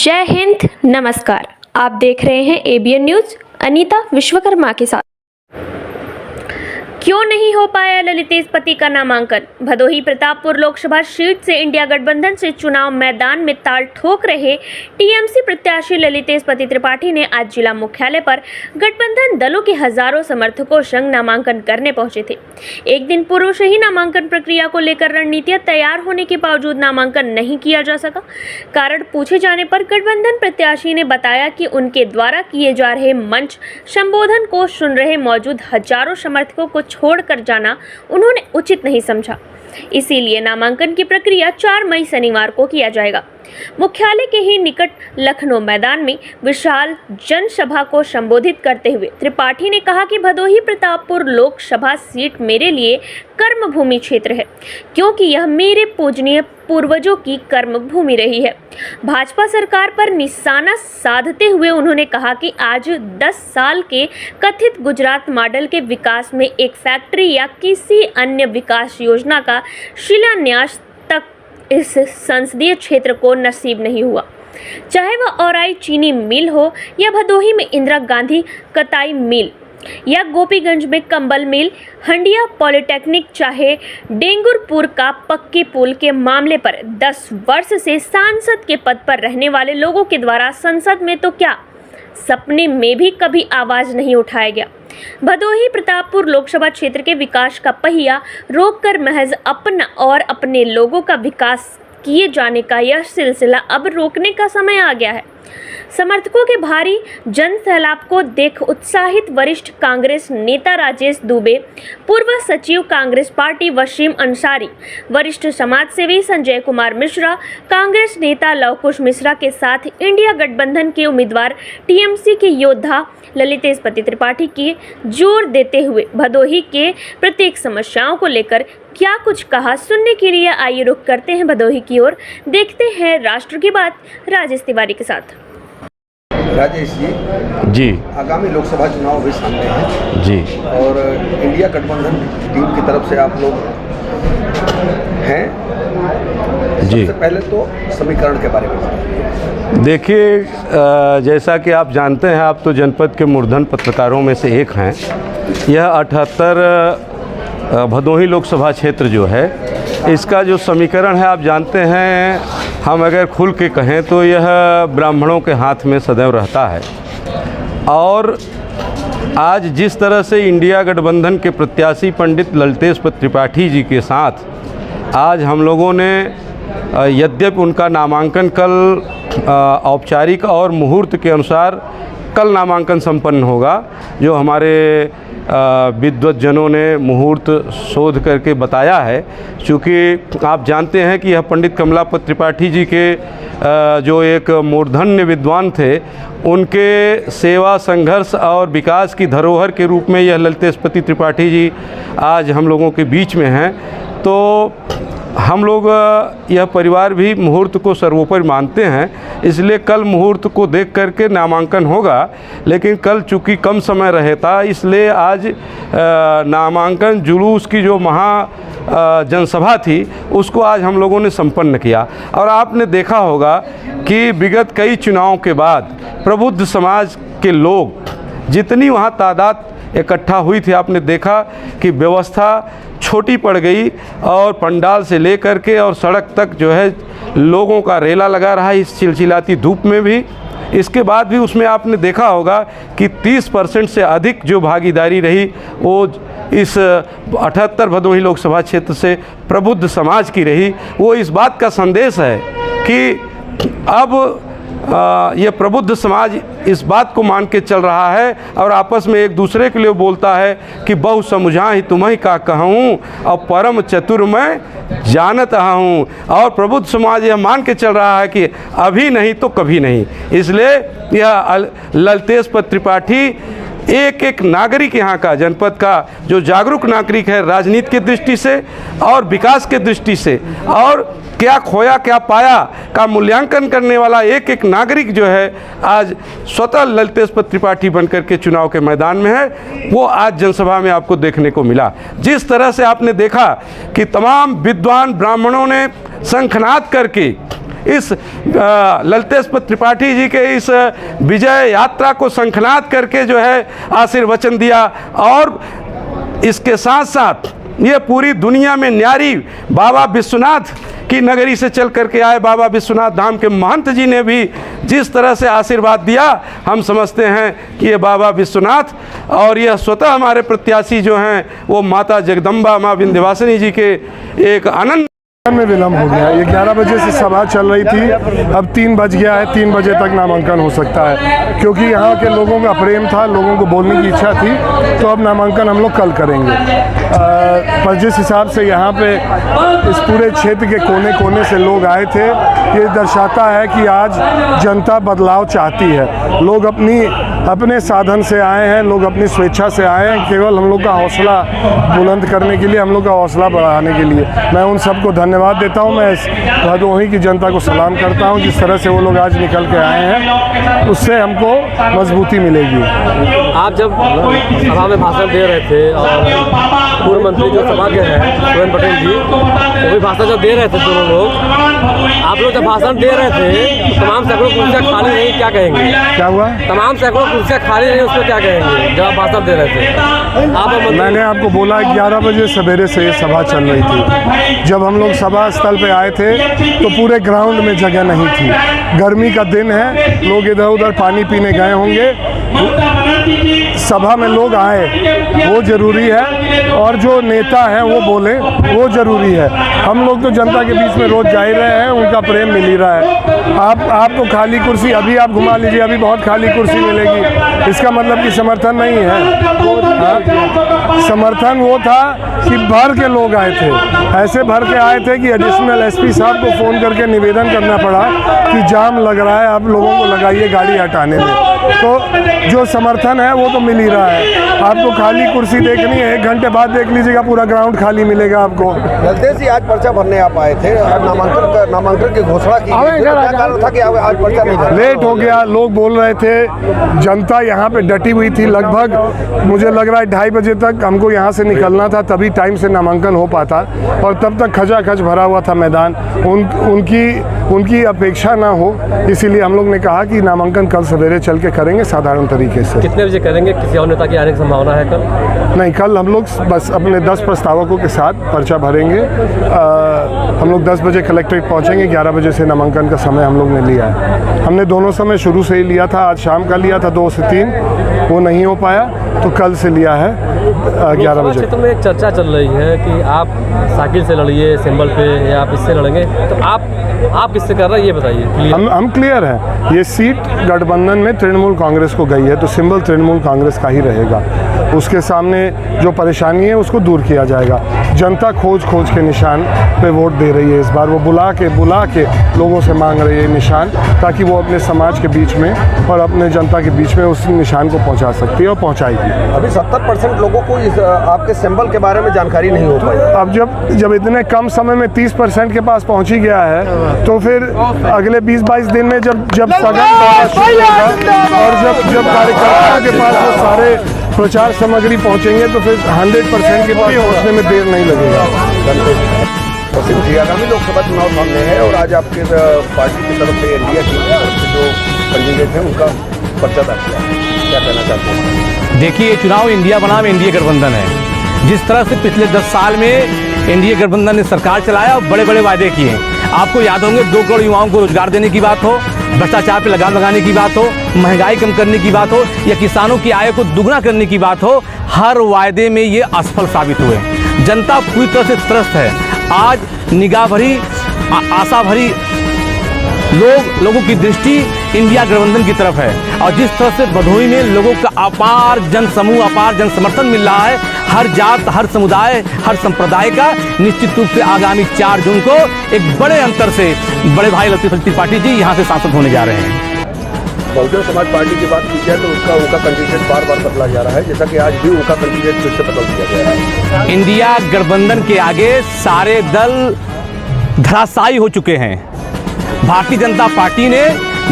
जय हिंद, नमस्कार। आप देख रहे हैं एबीएन न्यूज। अनीता विश्वकर्मा के साथ। क्यों नहीं हो पाया ललितेश पति का नामांकन? भदोही प्रतापपुर लोकसभा सीट से इंडिया गठबंधन से चुनाव मैदान में ताल ठोक रहे टीएमसी प्रत्याशी ललितेश पति त्रिपाठी ने आज जिला मुख्यालय पर गठबंधन दलों के हजारों समर्थकों संग नामांकन करने पहुंचे थे। एक दिन पूर्व से ही नामांकन प्रक्रिया को लेकर रणनीतियां तैयार होने के बावजूद नामांकन नहीं किया जा सका। कारण पूछे जाने पर गठबंधन प्रत्याशी ने बताया कि उनके द्वारा किए जा रहे मंच संबोधन को सुन रहे मौजूद हजारों समर्थकों को छोड़कर जाना उन्होंने उचित नहीं समझा। इसीलिए नामांकन की प्रक्रिया 4 मई शनिवार को किया जाएगा। मुख्यालय के ही निकट लखनऊ मैदान में विशाल जनसभा को संबोधित करते हुए त्रिपाठी ने कहा कि भदोही प्रतापपुर लोकसभा सीट मेरे लिए कर्मभूमि क्षेत्र है, क्योंकि यह मेरे पूजनीय पूर्वजों की कर्मभूमि रही है। भाजपा सरकार पर निशाना साधते हुए उन्होंने कहा कि आज 10 साल के कथित गुजरात मॉडल के विकास में एक फैक्ट्री या किसी अन्य विकास योजना का शिलान्यास तक इस संसदीय क्षेत्र को नसीब नहीं हुआ। चाहे वह औराई चीनी मिल हो या भदोही में इंदिरा गांधी कताई मिल या गोपीगंज में कंबल मिल, हंडिया पॉलिटेक्निक, चाहे डेंगुरपुर का पक्के पुल के मामले पर 10 वर्ष से सांसद के पद पर रहने वाले लोगों के द्वारा संसद में तो क्या सपने में भी कभी आवाज नहीं उठाया गया। भदोही प्रतापपुर लोकसभा क्षेत्र के विकास का पहिया रोककर महज अपना और अपने लोगों का विकास किए जाने का यह सिलसिला अब रोकने का समय आ गया है। समर्थकों के भारी जन सैलाब को देख उत्साहित वरिष्ठ कांग्रेस नेता राजेश दुबे, पूर्व सचिव कांग्रेस पार्टी वसीम अंसारी, वरिष्ठ समाजसेवी संजय कुमार मिश्रा, कांग्रेस नेता लवकुश मिश्रा के साथ इंडिया गठबंधन के उम्मीदवार टीएमसी के योद्धा ललितेश पति त्रिपाठी की जोर देते हुए भदोही के प्रत्येक समस्याओं को लेकर क्या कुछ कहा, सुनने के लिए आइए रुख करते हैं भदोही की ओर। देखते हैं राष्ट्र की बात राजेश तिवारी के साथ। राजेश जी, आगामी लोकसभा चुनाव भी सामने हैं जी, और इंडिया गठबंधन टीम की तरफ से आप लोग हैं जी। सबसे पहले तो समीकरण के बारे में बताइए। देखिए, जैसा कि आप जानते हैं, आप तो जनपद के मूर्धन पत्रकारों में से एक हैं। यह 78 भदोही लोकसभा क्षेत्र जो है, इसका जो समीकरण है, आप जानते हैं, हम अगर खुल के कहें तो यह ब्राह्मणों के हाथ में सदैव रहता है। और आज जिस तरह से इंडिया गठबंधन के प्रत्याशी पंडित ललितेश पति त्रिपाठी जी के साथ आज हम लोगों ने, यद्यपि उनका नामांकन कल औपचारिक और मुहूर्त के अनुसार कल नामांकन संपन्न होगा, जो हमारे विद्वज्जनों ने मुहूर्त शोध करके बताया है। चूँकि आप जानते हैं कि यह पंडित कमलापति त्रिपाठी जी के जो एक मूर्धन्य विद्वान थे, उनके सेवा, संघर्ष और विकास की धरोहर के रूप में यह ललितेश पति त्रिपाठी जी आज हम लोगों के बीच में हैं। तो हम लोग यह परिवार भी मुहूर्त को सर्वोपरि मानते हैं, इसलिए कल मुहूर्त को देख करके नामांकन होगा। लेकिन कल चूँकि कम समय रहता, इसलिए आज नामांकन जुलूस की जो जनसभा थी, उसको आज हम लोगों ने संपन्न किया। और आपने देखा होगा कि विगत कई चुनावों के बाद प्रबुद्ध समाज के लोग जितनी वहाँ तादाद इकट्ठा हुई थी, आपने देखा कि व्यवस्था छोटी पड़ गई और पंडाल से लेकर के और सड़क तक जो है लोगों का रेला लगा रहा है इस चिलचिलाती धूप में भी। इसके बाद भी उसमें आपने देखा होगा कि 30% से अधिक जो भागीदारी रही वो इस 78 भदोही लोकसभा क्षेत्र से प्रबुद्ध समाज की रही। वो इस बात का संदेश है कि अब ये प्रबुद्ध समाज इस बात को मान के चल रहा है और आपस में एक दूसरे के लिए बोलता है कि बहु समुझाहि तुम्हें का कहूँ और परम चतुर मैं जानत हूँ। और प्रबुद्ध समाज यह मान के चल रहा है कि अभी नहीं तो कभी नहीं। इसलिए यह ललितेश पति त्रिपाठी एक एक नागरिक यहाँ का, जनपद का जो जागरूक नागरिक है, राजनीति की दृष्टि से और विकास के दृष्टि से और क्या खोया क्या पाया का मूल्यांकन करने वाला एक एक नागरिक जो है, आज स्वतः ललितेश पति त्रिपाठी बनकर के चुनाव के मैदान में है। वो आज जनसभा में आपको देखने को मिला। जिस तरह से आपने देखा कि तमाम विद्वान ब्राह्मणों ने शंखनाद करके इस ललितेश त्रिपाठी जी के इस विजय यात्रा को शंखनाद करके जो है आशीर्वचन दिया। और इसके साथ साथ ये पूरी दुनिया में न्यारी बाबा विश्वनाथ की नगरी से चल करके आए बाबा विश्वनाथ धाम के महंत जी ने भी जिस तरह से आशीर्वाद दिया, हम समझते हैं कि ये बाबा विश्वनाथ और यह स्वतः हमारे प्रत्याशी जो हैं वो माता जगदम्बा माँ विंध्यवासिनी जी के एक आनंद में विलम्ब हो गया। ये 11 बजे से सभा चल रही थी, अब 3 बज गया है। 3 बजे तक नामांकन हो सकता है, क्योंकि यहाँ के लोगों का प्रेम था, लोगों को बोलने की इच्छा थी, तो अब नामांकन हम लोग कल करेंगे। पर जिस हिसाब से यहाँ पे इस पूरे क्षेत्र के कोने कोने से लोग आए थे, ये दर्शाता है कि आज जनता बदलाव चाहती है। लोग अपने साधन से आए हैं, लोग अपनी स्वेच्छा से आए हैं, केवल हम लोग का हौसला बुलंद करने के लिए, हम लोग का हौसला बढ़ाने के लिए। मैं उन सबको धन्यवाद देता हूं। मैं भदोही की जनता को सलाम करता हूं। जिस तरह से वो लोग आज निकल के आए हैं, उससे हमको मजबूती मिलेगी। आप जब सभा में भाषण दे रहे थे और पूर्व मंत्री जो सभा के हैं सुरेन पटेल जी, वो भी भाषण जब दे रहे थे दोनों लोग, आप लोग जब भाषण दे रहे थे तो तमाम सैकड़ों कुर्सियाँ खाली नहीं, क्या कहेंगे? क्या हुआ? तमाम सैकड़ों कुर्सियाँ खाली नहीं, उसमें क्या कहेंगे जब आप भाषण दे रहे थे? मैंने आपको बोला 11 बजे सवेरे से ये सभा चल रही थी। जब हम लोग सभा स्थल पे आए थे तो पूरे ग्राउंड में जगह नहीं थी। गर्मी का दिन है, लोग इधर उधर पानी पीने गए होंगे। सभा में लोग आए वो ज़रूरी है, और जो नेता हैं वो बोले वो ज़रूरी है। हम लोग तो जनता के बीच में रोज़ जा ही रहे हैं, उनका प्रेम मिल ही रहा है। आप तो खाली कुर्सी अभी आप घुमा लीजिए, अभी बहुत खाली कुर्सी मिलेगी, इसका मतलब कि समर्थन नहीं है। समर्थन वो था कि भर के लोग आए थे, ऐसे भर के आए थे कि एडिशनल एसपी साहब को फ़ोन करके निवेदन करना पड़ा कि जाम लग रहा है, आप लोगों को लगाइए गाड़ी हटाने में। तो जो समर्थन है वो तो मिल ही रहा है। आपको खाली कुर्सी देखनी है, 1 घंटे बाद देख लीजिएगा, पूरा ग्राउंड खाली मिलेगा आपको। ललितेश जी, आज पर्चा भरने आप आए थे, नामांकन की घोषणा की, क्या कारण था कि आज पर्चा नहीं भरा? लेट हो गया, लोग बोल रहे थे, जनता यहाँ पे डटी हुई थी। लगभग मुझे लग रहा है 2:30 बजे तक हमको यहाँ से निकलना था, तभी टाइम से नामांकन हो पाता, और तब तक खचाखच भरा हुआ था मैदान। उनकी अपेक्षा ना हो, इसीलिए हम लोग ने कहा कि नामांकन कल सवेरे चल के करेंगे साधारण तरीके से। कितने बजे करेंगे? किसी और नेता की आने की संभावना है कल? नहीं, कल हम लोग बस अपने 10 प्रस्तावकों के साथ पर्चा भरेंगे। हम लोग 10 बजे कलेक्ट्रेट पहुंचेंगे। 11 बजे से नामांकन का समय हम लोग ने लिया है। हमने दोनों समय शुरू से ही लिया था, आज शाम का लिया था 2 से 3, वो नहीं हो पाया, तो कल से लिया है 11 बजे। क्षेत्र में एक चर्चा चल रही है कि आप साइकिल से लड़िए सिंबल पे, या आप इससे लड़ेंगे, तो आप किससे कर रहे हैं ये बताइए। हम क्लियर हैं, ये सीट गठबंधन में तृणमूल कांग्रेस को गई है, तो सिंबल तृणमूल कांग्रेस का ही रहेगा। उसके सामने जो परेशानी है उसको दूर किया जाएगा। जनता खोज के निशान पे वोट दे रही है इस बार। वो बुला के लोगों से मांग रही है निशान, ताकि वो अपने समाज के बीच में और अपने जनता के बीच में उस निशान को पहुंचा सकती है और पहुंचाएगी। अभी 70% लोगों को इस आपके सिंबल के बारे में जानकारी नहीं हो पाई। अब जब इतने कम समय में 30% के पास पहुंच ही गया है, तो फिर अगले 20-22 दिन में जब सघन शुरू होगा और जब कार्यकर्ताओं के पास वो सारे प्रचार सामग्री पहुंचेंगे, तो फिर 100% के पास पहुंचने में देर नहीं लगेगा। आगामी लोकसभा चुनाव सामने है, और आज आपके पार्टी की तरफ से इंडिया की जो कैंडिडेट हैं उनका पर्चा दाखिल किया, क्या कहना चाहते हैं? देखिए, ये चुनाव इंडिया बनाम एनडीए गठबंधन है। जिस तरह से पिछले 10 साल में एनडीए गठबंधन ने सरकार चलाया और बड़े बड़े वायदे किए। आपको याद होंगे 2 करोड़ युवाओं को रोजगार देने की बात हो, भ्रष्टाचार पर लगाम लगाने की बात हो, महंगाई कम करने की बात हो, या किसानों की आय को दुगना करने की बात हो, हर वायदे में ये असफल साबित हुए। जनता पूरी तरह से त्रस्त है। आज निगाह भरी आशा भरी लोगों की दृष्टि इंडिया गठबंधन की तरफ है, और जिस तरह से भदोही में लोगों का अपार जन समूह, अपार जन समर्थन मिल रहा है, हर जात, हर समुदाय, हर संप्रदाय का, निश्चित रूप से आगामी 4 जून को एक बड़े अंतर से बड़े भाई ललितेश त्रिपाठी जी यहाँ से सांसद होने जा रहे हैं। बहुजन समाज पार्टी की बात की जाए तो उनका कैंडिडेट बार बदला जा रहा है, जैसा कि आज भी उनका कैंडिडेट फिर से बदल दिया गया है। इंडिया गठबंधन के आगे सारे दल धराशायी हो चुके हैं। भारतीय जनता पार्टी ने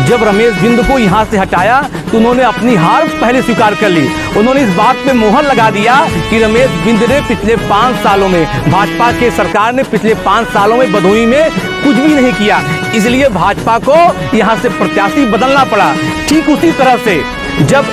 जब रमेश बिंद को यहाँ से हटाया तो उन्होंने अपनी हार पहले स्वीकार कर ली। उन्होंने इस बात पे मोहर लगा दिया कि रमेश बिंद ने पिछले 5 सालों में, भाजपा के सरकार ने पिछले 5 सालों में भदोही में कुछ भी नहीं किया। इसलिए भाजपा को यहाँ से प्रत्याशी बदलना पड़ा। ठीक उसी तरह से जब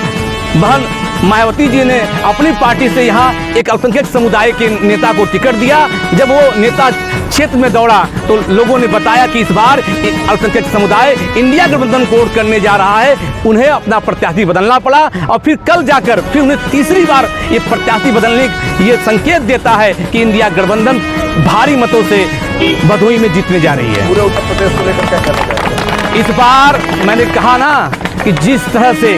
बहन मायावती जी ने अपनी पार्टी से यहाँ एक अल्पसंख्यक समुदाय के नेता को टिकट दिया, जब वो नेता क्षेत्र में दौड़ा तो लोगों ने बताया कि इस बार अल्पसंख्यक समुदाय इंडिया गठबंधन को वोट करने जा रहा है, उन्हें अपना प्रत्याशी बदलना पड़ा और फिर कल जाकर फिर उन्हें तीसरी बार ये प्रत्याशी बदलने ये संकेत देता है कि इंडिया गठबंधन भारी मतों से भदोही में जीतने जा रही है। पूरे उत्तर प्रदेश को लेकर क्या कहना चाहेंगे? इस बार मैंने कहा ना कि जिस तरह से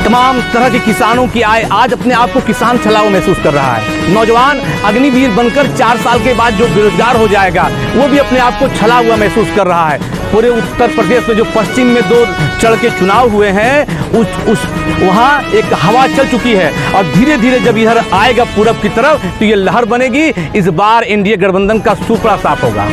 तमाम तरह के किसानों की आय आज अपने आप को किसान छलावा महसूस कर रहा है। नौजवान अग्निवीर बनकर 4 साल के बाद जो बेरोजगार हो जाएगा वो भी अपने आप को छला हुआ महसूस कर रहा है। पूरे उत्तर प्रदेश में जो पश्चिम में 2 चढ़ के चुनाव हुए हैं उस वहाँ एक हवा चल चुकी है और धीरे धीरे जब इधर आएगा पूरब की तरफ तो ये लहर बनेगी। इस बार एनडीए गठबंधन का सुपड़ा साफ होगा।